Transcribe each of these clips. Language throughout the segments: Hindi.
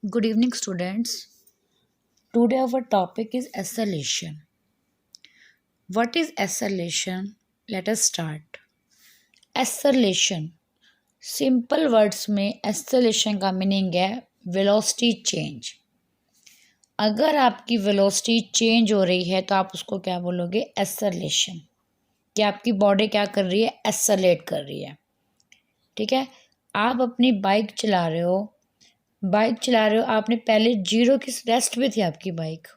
Good evening, students. Today, our topic is acceleration. What is acceleration? Let us start. Acceleration. Simple words में acceleration का मीनिंग है वेलोसिटी चेंज। अगर आपकी वेलोसिटी चेंज हो रही है तो आप उसको क्या बोलोगे? acceleration। कि आपकी बॉडी क्या कर रही है? एक्सेलेरेट कर रही है। ठीक है। आप अपनी बाइक चला रहे हो, आपने पहले 0 की रेस्ट पे थी आपकी बाइक,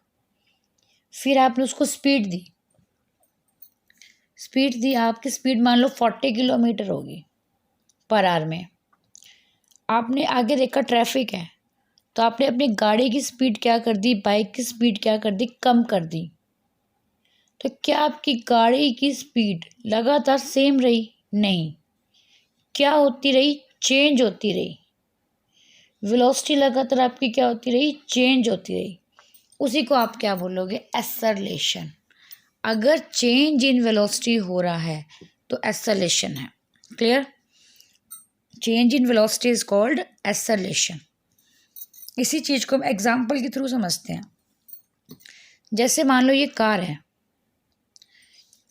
फिर आपने उसको स्पीड दी। आपकी स्पीड मान लो 40 किलोमीटर होगी पर आवर में। आपने आगे देखा ट्रैफिक है, तो आपने अपनी गाड़ी की स्पीड क्या कर दी? बाइक की स्पीड क्या कर दी? कम कर दी। तो क्या आपकी गाड़ी की स्पीड लगातार सेम रही? नहीं। क्या होती रही? चेंज होती रही। वेलोसिटी लगातार आपकी क्या होती रही? चेंज होती रही। उसी को आप क्या बोलोगे? एक्सेलरेशन। अगर चेंज इन वेलोसिटी हो रहा है तो एक्सेलरेशन है। Clear? Change in velocity is called acceleration. इसी चीज को हम एग्जांपल के थ्रू समझते हैं। जैसे मान लो ये कार है,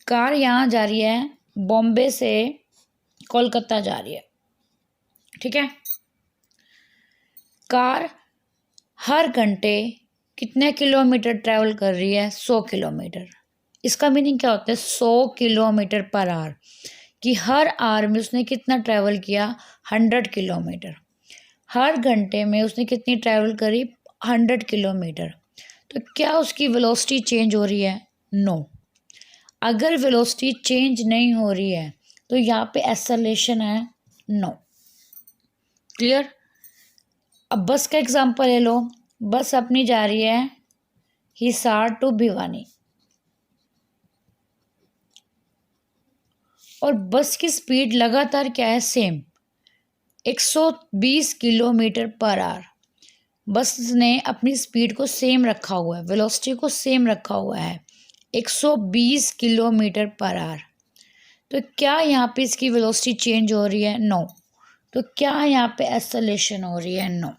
कार यहाँ जा रही है, बॉम्बे से कोलकाता जा रही है। ठीक है। कार हर घंटे कितने किलोमीटर ट्रैवल कर रही है? 100 किलोमीटर। इसका मीनिंग क्या होता है? 100 किलोमीटर पर आवर। कि हर आवर में उसने कितना ट्रैवल किया? 100 किलोमीटर। हर घंटे में उसने कितनी ट्रैवल करी? 100 किलोमीटर। तो क्या उसकी वेलोसिटी चेंज हो रही है? नो। अगर वेलोसिटी चेंज नहीं हो रही है तो यहाँ पे एक्सेलरेशन है? नो। क्लियर? अब बस का एग्जांपल ले लो। बस अपनी जा रही है हिसार टू भिवानी, और बस की स्पीड लगातार क्या है? Same 120 kilometre per hour. बस ने अपनी स्पीड को सेम रखा हुआ है, वेलोसिटी को सेम रखा हुआ है 120 किलोमीटर पर आवर। तो क्या यहाँ पे इसकी वेलोसिटी चेंज हो रही है? नो। तो क्या यहाँ पे एक्सेलरेशन हो रही है? नो।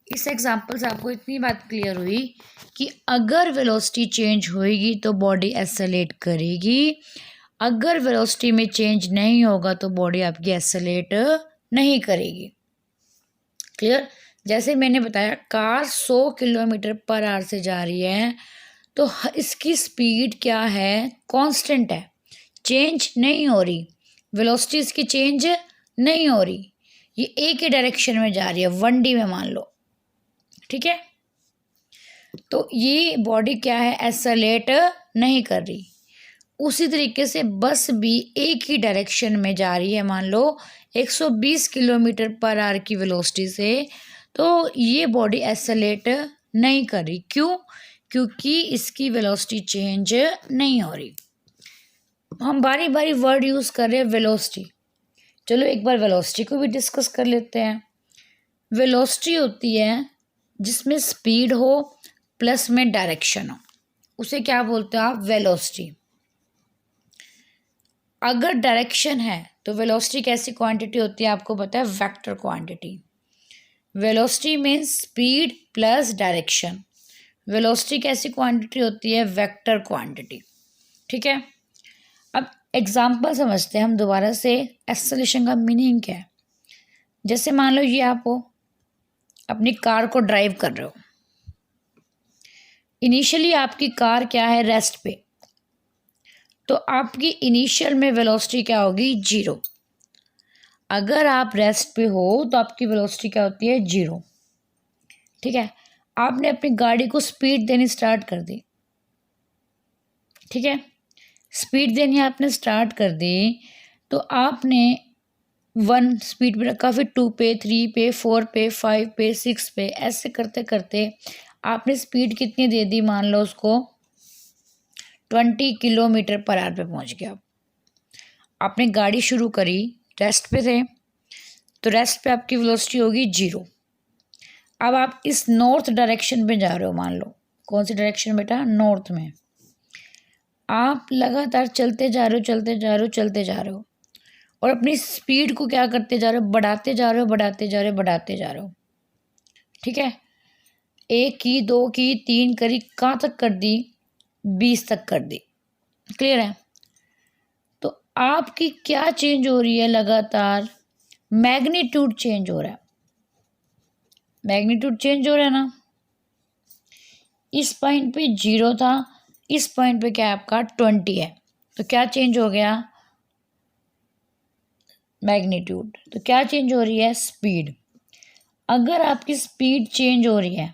इस एग्जांपल से आपको इतनी बात क्लियर हुई कि अगर वेलोसिटी चेंज होएगी तो बॉडी एक्सेलरेट करेगी, अगर वेलोसिटी में चेंज नहीं होगा तो बॉडी आपकी एक्सेलरेट नहीं करेगी। क्लियर? जैसे मैंने बताया, कार 100 किलोमीटर पर आवर से जा रही है तो इसकी स्पीड क्या है? कांस्टेंट है, चेंज नहीं हो रही। वेलोसिटी इसकी चेंज नहीं हो रही, ये एक ही डायरेक्शन में जा रही है, 1D में मान लो। ठीक है। तो ये बॉडी क्या है? एक्सेलरेट नहीं कर रही। उसी तरीके से बस भी एक ही डायरेक्शन में जा रही है, मान लो 120 किलोमीटर पर आवर की वेलोसिटी से, तो ये बॉडी एक्सेलरेट नहीं कर रही। क्यों? क्योंकि इसकी वेलोसिटी चेंज नहीं हो रही। हम बारी बारी वर्ड यूज कर रहे हैं वेलोसिटी। चलो एक बार वेलोसिटी को भी डिस्कस कर लेते हैं। वेलोसिटी होती है जिसमें स्पीड हो प्लस में डायरेक्शन हो, उसे क्या बोलते हो आप? वेलोसिटी। अगर डायरेक्शन है तो वेलोसिटी कैसी क्वांटिटी होती है? आपको पता है, vector quantity. Velocity means speed plus direction. Velocity कैसी क्वांटिटी होती है? Vector quantity. ठीक है। अब एग्जांपल समझते हैं हम दोबारा से, एक्सेलरेशन का मीनिंग क्या है। जैसे मान लो ये आप हो, अपनी कार को ड्राइव कर रहे हो। इनिशियली आपकी कार क्या है? रेस्ट पे। तो आपकी इनिशियल में वेलोसिटी क्या होगी? 0। अगर आप रेस्ट पे हो तो आपकी वेलोसिटी क्या होती है? 0। ठीक है। आपने अपनी गाड़ी को स्पीड देनी स्टार्ट कर दी। ठीक है। स्पीड देनी आपने स्टार्ट कर दी तो आपने 1 स्पीड पे रखा, फिर 2 पे, 3 पे, 4 पे, 5 पे, 6 पे, ऐसे करते करते आपने स्पीड कितनी दे दी? मान लो उसको 20 किलोमीटर पर आवर पे पहुंच गया। आपने गाड़ी शुरू करी, रेस्ट पे थे, तो रेस्ट पे आपकी वेलोसिटी होगी 0। अब आप इस नॉर्थ डायरेक्शन पे जा रहे हो, मान लो। कौन सी डायरेक्शन बेटा? नॉर्थ में। आप लगातार चलते जा रहे हो और अपनी स्पीड को क्या करते जा रहे हो? बढ़ाते जा रहे हो। ठीक है, 1 की, 2 की, 3 करी, कहाँ तक कर दी, 20 तक कर दी। क्लियर है। तो आपकी क्या चेंज हो रही है, लगातार मैग्नीट्यूड चेंज हो रहा है, मैग्नीट्यूड चेंज हो रहा है ना। इस पॉइंट पे 0 था, इस पॉइंट पे क्या है आपका 20 है, तो क्या चेंज हो गया, मैग्नीट्यूड। तो क्या चेंज हो रही है, स्पीड। अगर आपकी स्पीड चेंज हो रही है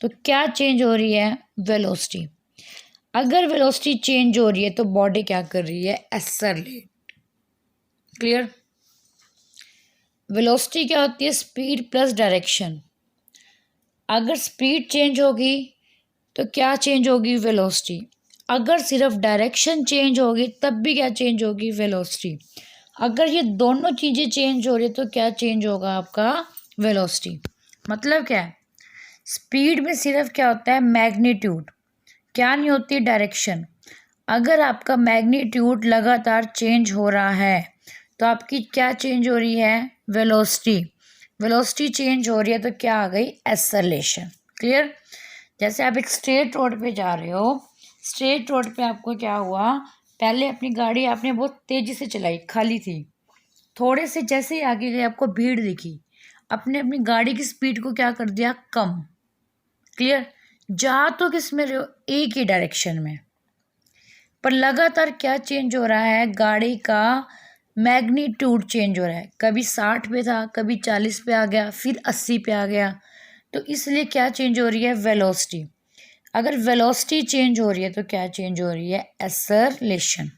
तो क्या चेंज हो रही है, वेलोसिटी। अगर वेलोसिटी चेंज हो रही है तो बॉडी क्या कर रही है, एक्सेलरेट। क्लियर। वेलोसिटी क्या होती है, स्पीड प्लस डायरेक्शन। अगर स्पीड चेंज होगी तो क्या चेंज होगी, वेलोसिटी। अगर सिर्फ डायरेक्शन चेंज होगी तब भी क्या चेंज होगी, वेलोसिटी। अगर ये दोनों चीज़ें चेंज हो रही है तो क्या चेंज होगा आपका, वेलोसिटी। मतलब क्या है, स्पीड में सिर्फ क्या होता है, मैग्नीट्यूड, क्या नहीं होती, डायरेक्शन। अगर आपका मैग्नीट्यूड लगातार चेंज हो रहा है तो आपकी क्या चेंज हो रही है, वेलोसिटी। वेलोसिटी चेंज हो रही है तो क्या आ गई, एक्सेलरेशन। क्लियर। जैसे आप एक स्ट्रेट रोड पे जा रहे हो, स्ट्रेट रोड पे आपको क्या हुआ, पहले अपनी गाड़ी आपने बहुत तेज़ी से चलाई, खाली थी, थोड़े से जैसे ही आगे गए आपको भीड़ दिखी, अपने अपनी गाड़ी की स्पीड को क्या कर दिया, कम। क्लियर। जा तो किस में रहे हो, एक ही डायरेक्शन में, पर लगातार क्या चेंज हो रहा है, गाड़ी का मैग्नीट्यूड चेंज हो रहा है। कभी 60 पे था, कभी 40 पे आ गया, फिर 80 पे आ गया। तो इसलिए क्या चेंज हो रही है, वेलोसिटी। अगर वेलोसिटी चेंज हो रही है तो क्या चेंज हो रही है, एक्सेलरेशन।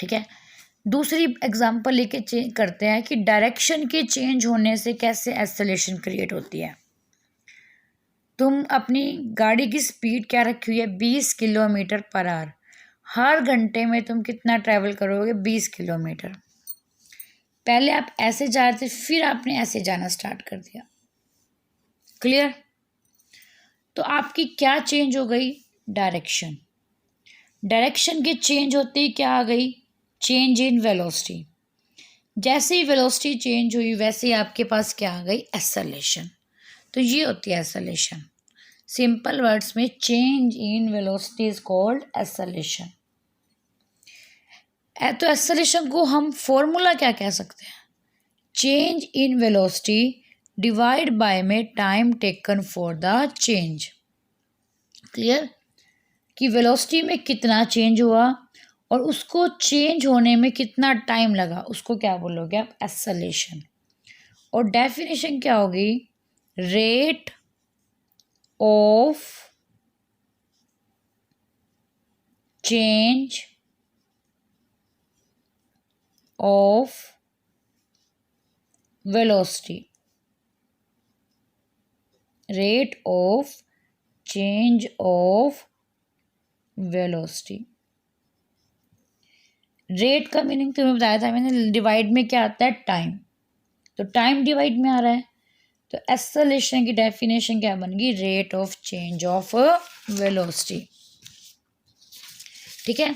ठीक है। दूसरी एग्जांपल लेके करते हैं कि डायरेक्शन के चेंज होने से कैसे एक्सेलरेशन क्रिएट होती है। तुम अपनी गाड़ी की स्पीड क्या रखी हुई है, 20 किलोमीटर पर आवर। हर घंटे में तुम कितना ट्रैवल करोगे, 20 किलोमीटर। पहले आप ऐसे जा रहे थे, फिर आपने ऐसे जाना स्टार्ट कर दिया। क्लियर। तो आपकी क्या चेंज हो गई, डायरेक्शन। डायरेक्शन के चेंज होते ही क्या आ गई, चेंज इन वेलोसिटी। जैसे ही वेलोसिटी चेंज हुई वैसे ही आपके पास क्या आ गई, एक्सेलरेशन। तो ये होती है एक्सेलरेशन। सिंपल वर्ड्स में, change in velocity is called acceleration. तो एक्सेलरेशन को हम फॉर्मूला क्या कह सकते हैं, change in velocity divide by में time taken for the change. Clear. कि वेलोसिटी में कितना चेंज हुआ और उसको चेंज होने में कितना टाइम लगा, उसको क्या बोलोगे आप, एक्सेलरेशन। और डेफिनेशन क्या होगी, rate of change of velocity, rate of change of velocity. Rate का मीनिंग तुम्हें बताया था मैंने, डिवाइड में क्या आता है, टाइम, तो टाइम डिवाइड में आ रहा है। तो एक्सेलरेशन की डेफिनेशन क्या बन गई, rate of change of velocity. ठीक है।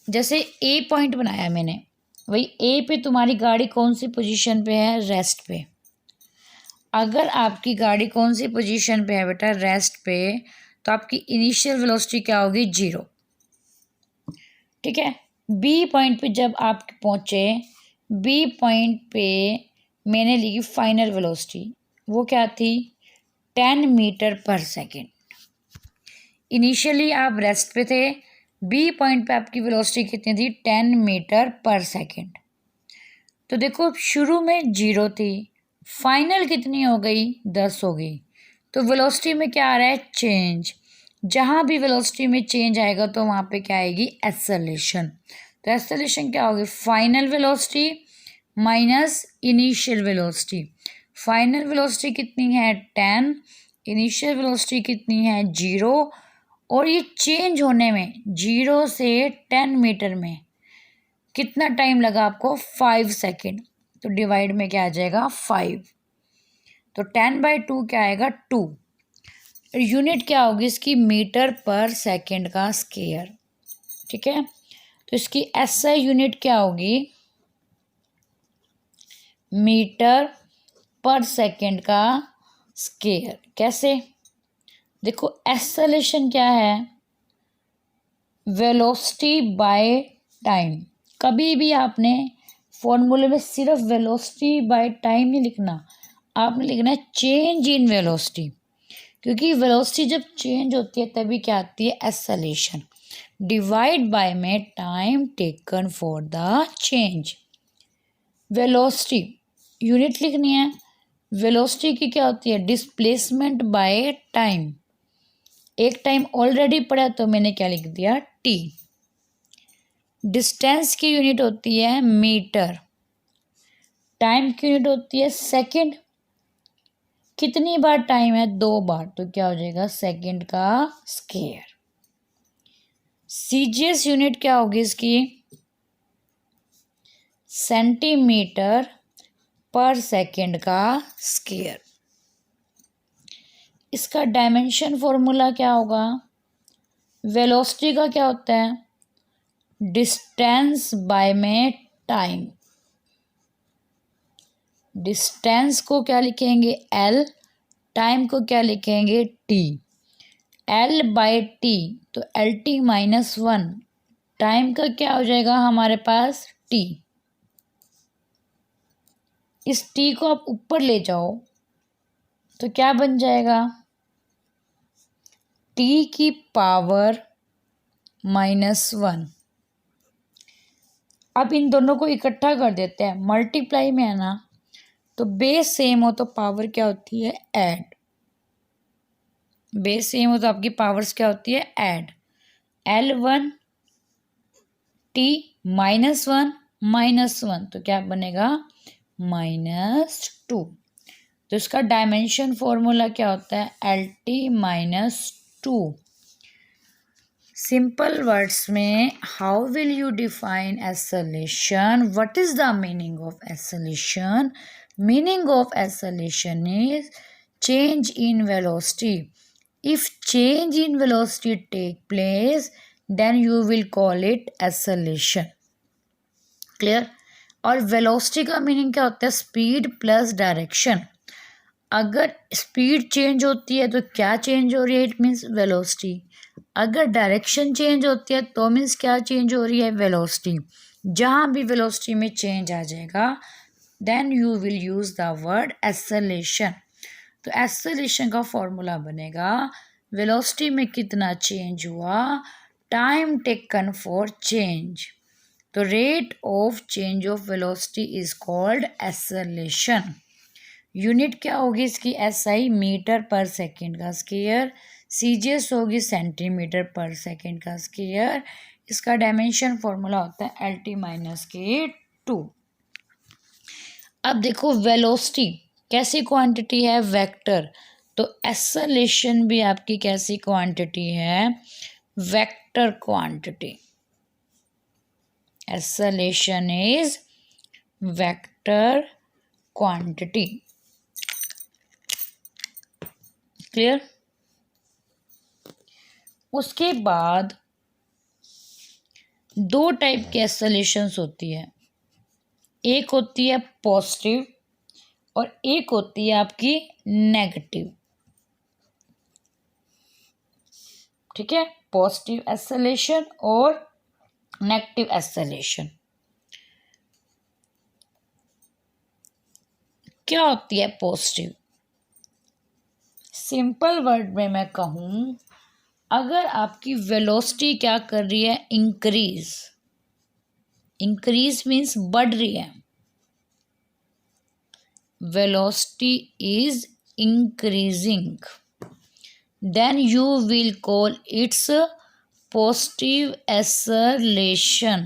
जैसे ए पॉइंट बनाया मैंने, वही ए पे तुम्हारी गाड़ी कौन सी पोजीशन पे है, रेस्ट पे। अगर आपकी गाड़ी कौन सी पोजीशन पे है बेटा, रेस्ट पे, तो आपकी इनिशियल वेलोसिटी क्या होगी, 0। ठीक है। बी पॉइंट पे जब आप पहुंचे, बी पॉइंट पे मैंने ली फाइनल वेलोसिटी, वो क्या थी, 10 मीटर पर सेकेंड। इनिशियली आप रेस्ट पे थे, बी पॉइंट पे आपकी वेलोसिटी कितनी थी, 10 मीटर पर सेकेंड। तो देखो शुरू में 0 थी, फाइनल कितनी हो गई, 10 हो गई। तो वेलोसिटी में क्या आ रहा है, चेंज। जहाँ भी वेलोसिटी में चेंज आएगा तो वहाँ पे क्या आएगी, एक्सेलरेशन। तो एक्सेलरेशन क्या होगी, final velocity minus initial velocity. Final velocity कितनी है, 10, इनिशियल वेलोसिटी कितनी है, 0। और ये चेंज होने में 0 से 10 मीटर में कितना टाइम लगा आपको, 5 सेकेंड। तो डिवाइड में क्या आ जाएगा, 5। तो 10/2 क्या आएगा, 2। यूनिट क्या होगी इसकी, मीटर पर सेकेंड का स्क्वायर। ठीक है। तो इसकी एसआई यूनिट क्या होगी, मीटर पर सेकेंड का स्केयर। कैसे? देखो एक्सेलरेशन क्या है? Velocity by time. कभी भी आपने फॉर्मूले में सिर्फ वेलोसिटी बाय टाइम नहीं लिखना, आपने लिखना है चेंज इन वेलोसिटी, क्योंकि वेलोसिटी जब चेंज होती है तभी क्या आती है? एक्सेलरेशन। डिवाइड बाय में time taken for the change. Velocity unit लिखनी है। वेलोसिटी की क्या होती है? Displacement by time. एक टाइम ऑलरेडी पड़ा तो मैंने क्या लिख दिया? टी। डिस्टेंस की यूनिट होती है मीटर। टाइम की यूनिट होती है सेकंड। कितनी बार टाइम है? 2 बार, तो क्या हो जाएगा? सेकंड का स्क्वायर। सीजीएस यूनिट क्या होगी इसकी? सेंटीमीटर पर सेकंड का स्क्वायर। इसका डायमेंशन फॉर्मूला क्या होगा? वेलोसिटी का क्या होता है? डिस्टेंस बाय में टाइम। डिस्टेंस को क्या लिखेंगे? एल। टाइम को क्या लिखेंगे? टी। एल बाय टी, तो एल टी -1। टाइम का क्या हो जाएगा हमारे पास? टी। इस टी को आप ऊपर ले जाओ तो क्या बन जाएगा? टी की पावर -1। अब इन दोनों को इकट्ठा कर देते हैं, मल्टीप्लाई में है ना, तो बेस सेम हो तो पावर क्या होती है? ऐड। बेस सेम हो तो आपकी पावर्स क्या होती है? ऐड। L1 T -1 -1, तो क्या बनेगा? -2। तो इसका डायमेंशन फॉर्मूला क्या होता है? LT -2। सिंपल वर्ड्स में how will you define acceleration? What is the meaning of acceleration? Meaning of acceleration is change in velocity. If change in velocity take place, then you will call it acceleration. Clear? और velocity का मीनिंग क्या होता है? Speed plus direction. अगर स्पीड चेंज होती है तो क्या चेंज हो रही है? It means velocity. अगर डायरेक्शन चेंज होती है तो मीन्स क्या चेंज हो रही है? वेलोसिटी। जहाँ भी वेलोसिटी में चेंज आ जाएगा then you will use the word acceleration. तो एक्सेलरेशन का फॉर्मूला बनेगा वेलोसिटी में कितना चेंज हुआ, टाइम टेकन फॉर चेंज। तो rate of change of velocity is called acceleration. Unit क्या होगी इसकी? एसआई मीटर पर सेकंड का स्क्वायर। सीजीएस होगी सेंटीमीटर पर सेकंड का स्क्वायर। इसका डायमेंशन फॉर्मूला होता है LT -2। अब देखो वेलोसिटी कैसी क्वांटिटी है? वेक्टर। तो एक्सेलरेशन भी आपकी कैसी क्वांटिटी है? Vector quantity. Acceleration is vector quantity. Clear? उसके बाद 2 टाइप की एक्सेलरेशंस होती है। एक होती है पॉजिटिव और एक होती है आपकी नेगेटिव। ठीक है? पॉजिटिव एक्सेलरेशन और नेगेटिव एक्सेलरेशन। क्या होती है पॉजिटिव? सिंपल वर्ड में मैं कहूँ, अगर आपकी वेलोसिटी क्या कर रही है? इंक्रीज। इंक्रीज मीन्स बढ़ रही है। Velocity is increasing, then you will call its positive acceleration.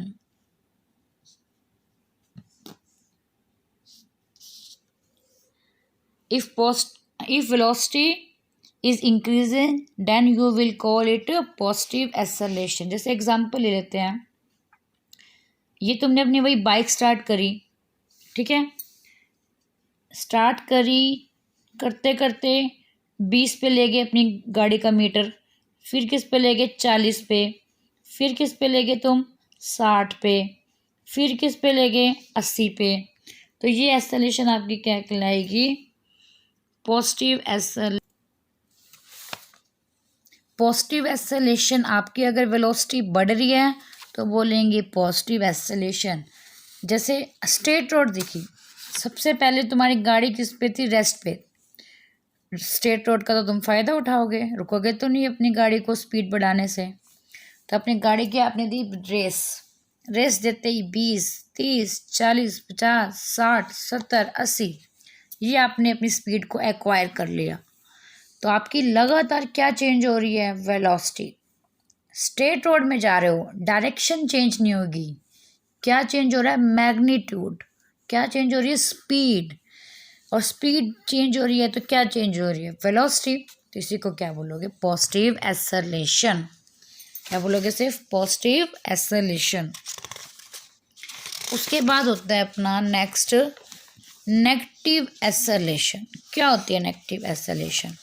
If velocity is increasing, then you will call it positive acceleration. जैसे एग्जाम्पल ले लेते हैं, ये तुमने अपनी वही बाइक स्टार्ट करी, ठीक है? स्टार्ट करी, करते करते 20 पे ले गए अपनी गाड़ी का मीटर, फिर किस पे ले गए? 40 पे, फिर किस पे ले गए तुम? 60 पे, फिर किस पे ले गए? 80 पे। तो ये एक्सेलरेशन आपकी क्या कहलाएगी? पॉजिटिव एक्सेलरेशन, आपकी अगर वेलोसिटी बढ़ रही है तो बोलेंगे पॉजिटिव एक्सेलरेशन। जैसे स्ट्रेट रोड देखी, सबसे पहले तुम्हारी गाड़ी किस पे थी? रेस्ट पे। स्ट्रेट रोड का तो तुम फ़ायदा उठाओगे, रुकोगे तो नहीं अपनी गाड़ी को स्पीड बढ़ाने से। तो अपनी गाड़ी की आपने दी रेस देते ही 20, 30, 40, 50, 60, 70, 80, ये आपने अपनी स्पीड को एक्वायर कर लिया। तो आपकी लगातार क्या चेंज हो रही है? वेलोसिटी। स्ट्रेट रोड में जा रहे हो, डायरेक्शन चेंज नहीं होगी, क्या चेंज हो रहा है? मैग्नीट्यूड। क्या चेंज हो रही है? स्पीड। और स्पीड चेंज हो रही है तो क्या चेंज हो रही है? वेलोसिटी। तो इसी को क्या बोलोगे? Positive acceleration. क्या बोलोगे? सिर्फ पॉजिटिव एक्सेलरेशन। उसके बाद होता है अपना नेक्स्ट नेगेटिव एक्सेलरेशन। क्या होती है नेगेटिव एक्सेलरेशन?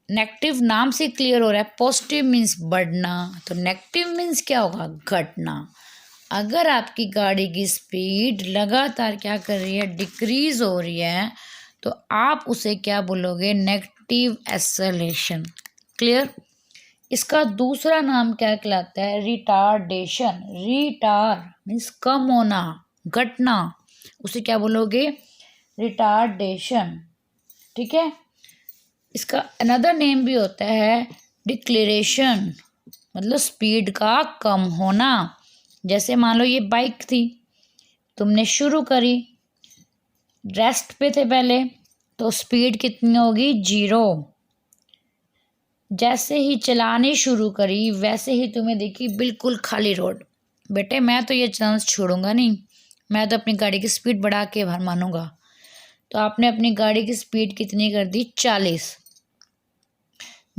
नेगेटिव नाम से क्लियर हो रहा है, पॉजिटिव मीन्स बढ़ना, तो नेगेटिव मीन्स क्या होगा? घटना। अगर आपकी गाड़ी की स्पीड लगातार क्या कर रही है? डिक्रीज हो रही है, तो आप उसे क्या बोलोगे? Negative acceleration. क्लियर? इसका दूसरा नाम क्या कहलाता है? रिटार्डेशन। रिटार मीन्स कम होना, घटना, उसे क्या बोलोगे? रिटार्डेशन। ठीक है। इसका अनदर नेम भी होता है डिक्लेरेशन, मतलब स्पीड का कम होना। जैसे मान लो ये बाइक थी, तुमने शुरू करी, रेस्ट पे थे पहले, तो स्पीड कितनी होगी? 0। जैसे ही चलानी शुरू करी वैसे ही तुम्हें देखी बिल्कुल खाली रोड, बेटे मैं तो ये चांस छोड़ूंगा नहीं, मैं तो अपनी गाड़ी की स्पीड बढ़ा के भर मानूंगा। तो आपने अपनी गाड़ी की स्पीड कितनी कर दी? 40।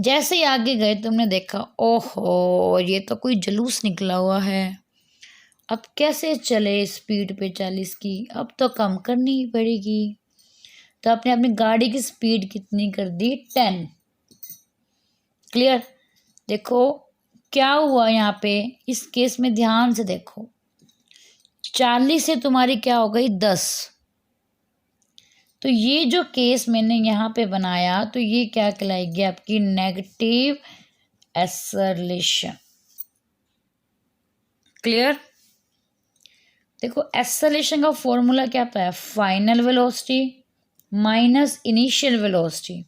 जैसे ही आगे गए तुमने देखा, ओहो ये तो कोई जुलूस निकला हुआ है, अब कैसे चले स्पीड पे 40 की, अब तो कम करनी ही पड़ेगी। तो आपने अपनी गाड़ी की स्पीड कितनी कर दी? 10। क्लियर? देखो क्या हुआ यहाँ पे, इस केस में ध्यान से देखो, 40 से तुम्हारी क्या हो गई? 10। तो ये जो केस मैंने यहाँ पे बनाया, तो ये क्या कहलाएगी? आपकी नेगेटिव एक्सेलरेशन। क्लियर? देखो एक्सेलरेशन का फॉर्मूला क्या होता है? Final velocity minus initial velocity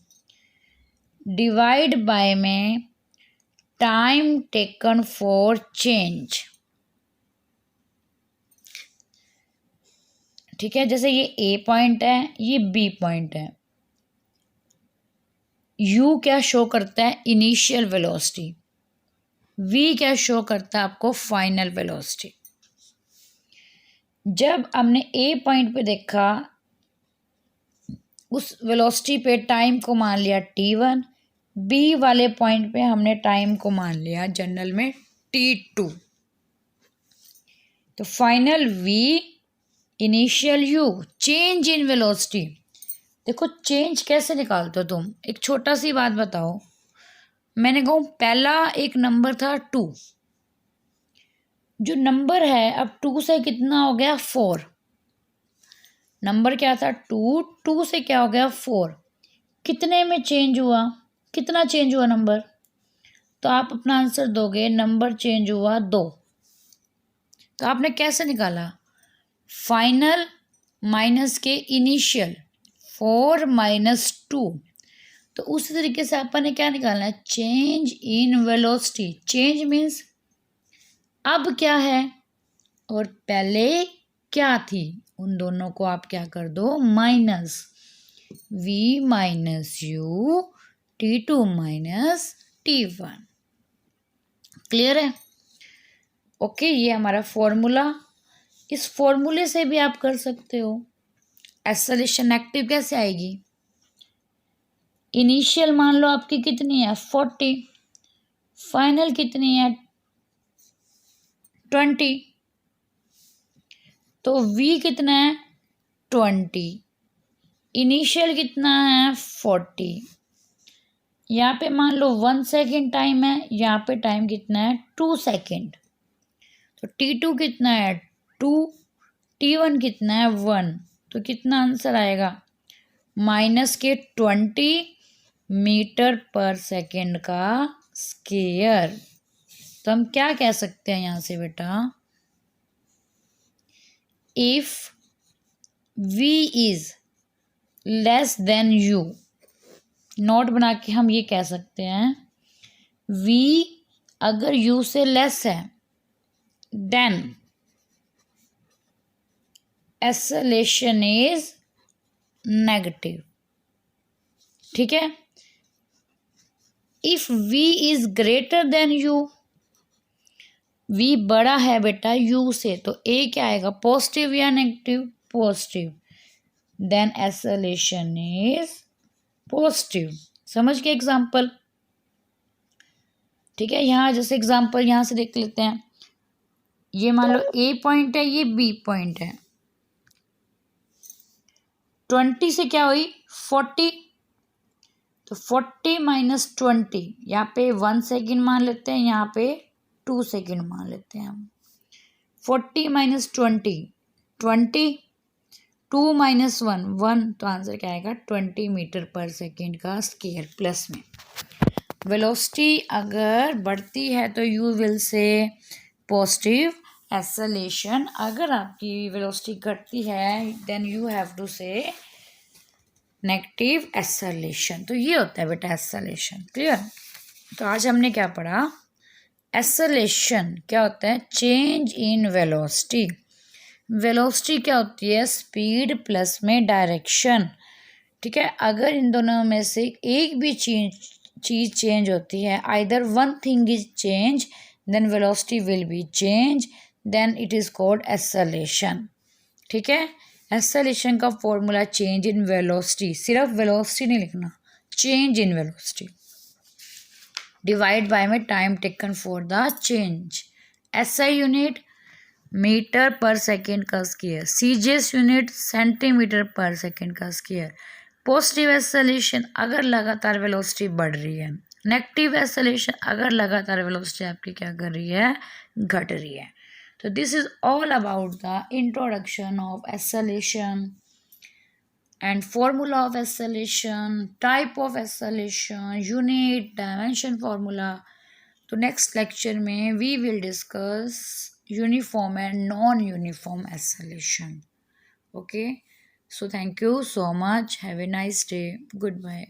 divide by में टाइम टेकन फॉर चेंज। ठीक है, जैसे ये ए पॉइंट है, ये बी पॉइंट है, यू क्या शो करता है? Initial velocity. वी क्या शो करता है आपको? Final velocity. जब हमने ए पॉइंट पे देखा, उस वेलोसिटी पे टाइम को मान लिया t1, बी वाले पॉइंट पे हमने टाइम को मान लिया जनरल में t2। तो final v, initial u, change in velocity. देखो चेंज कैसे निकालते हो तुम? एक छोटा सी बात बताओ, मैंने कहूँ पहला एक नंबर था 2, जो नंबर है अब 2 से कितना हो गया? 4। नंबर क्या था? 2, 2 से क्या हो गया? 4। कितने में चेंज हुआ? कितना चेंज हुआ नंबर? तो आप अपना आंसर दोगे, नंबर चेंज हुआ 2। तो आपने कैसे निकाला? फाइनल माइनस के इनिशियल, 4 माइनस 2। तो उसी तरीके से अपन ने क्या निकालना है? Change in velocity. Change means अब क्या है और पहले क्या थी, उन दोनों को आप क्या कर दो? Minus. v minus you, t2 minus t1। Clear है? ओके, ये हमारा फॉर्मूला। इस फॉर्मूले से भी आप कर सकते हो एक्सेलरेशन नेगेटिव कैसे आएगी। इनिशियल मान लो आपकी कितनी है? 40। फाइनल कितनी है? 20। तो v कितना है? 20। इनिशियल कितना है? 40। यहाँ पे मान लो 1 सेकेंड टाइम है, यहाँ पे टाइम कितना है? 2 सेकेंड। तो t2 कितना है? 2, t1 कितना है? 1। तो कितना आंसर आएगा? माइनस के 20 मीटर/सेकेंड का स्क्वायर। तो हम क्या कह सकते हैं यहाँ से बेटा, if v is less than u, note बना के हम ये कह सकते हैं v अगर u से लेस है देन एक्सेलेरेशन इज नेगेटिव। ठीक है, if v is greater than u, v बड़ा है बेटा u से, तो a क्या आएगा, पॉजिटिव या negative, positive, then acceleration is positive. समझ के एग्जाम्पल। ठीक है, यहाँ जैसे एग्जाम्पल यहाँ से देख लेते हैं, ये मान लो a पॉइंट है, ये b पॉइंट है, 20 से क्या हुई 40, तो 40 माइनस 20, यहाँ पे 1 सेकेंड मान लेते हैं, यहाँ पे 2 सेकेंड मान लेते हैं हम। 40 माइनस 20 20, 2 माइनस 1 1, तो आंसर क्या आएगा 20 मीटर/सेकेंड का स्क्वायर प्लस में। वेलोसिटी अगर बढ़ती है तो you will say positive acceleration, अगर आपकी वेलोसिटी घटती है देन यू हैव टू से नेगेटिव एक्सेलेरेशन। तो ये होता है बेटा एक्सेलेरेशन। क्लियर। तो आज हमने क्या पढ़ा, एक्सेलेरेशन क्या होता है, चेंज इन वेलोसिटी। वेलोसिटी क्या होती है, स्पीड प्लस में डायरेक्शन। ठीक है, अगर इन दोनों में से एक भी चीज चेंज होती है, either one thing is change then velocity will be change, then it is called acceleration. ठीक है, एक्सेलेरेशन का फॉर्मूला चेंज इन वेलोसिटी, सिर्फ वेलोसिटी नहीं लिखना, change in velocity divide by में time taken for the change. SI unit metre per second का स्क्वायर, सीजीएस यूनिट सेंटीमीटर/सेकेंड का स्क्वायर। पॉजिटिव एक्सेलेरेशन अगर लगातार वेलोसिटी बढ़ रही है, नेगेटिव एक्सेलेरेशन अगर लगातार वेलोसिटी आपकी क्या कर रही है, घट रही है। तो this is all about the introduction of acceleration and formula of acceleration, type of acceleration, unit, dimension formula. तो next lecture में we will discuss uniform and non-uniform acceleration. Okay, so thank you so much, have a nice day, goodbye.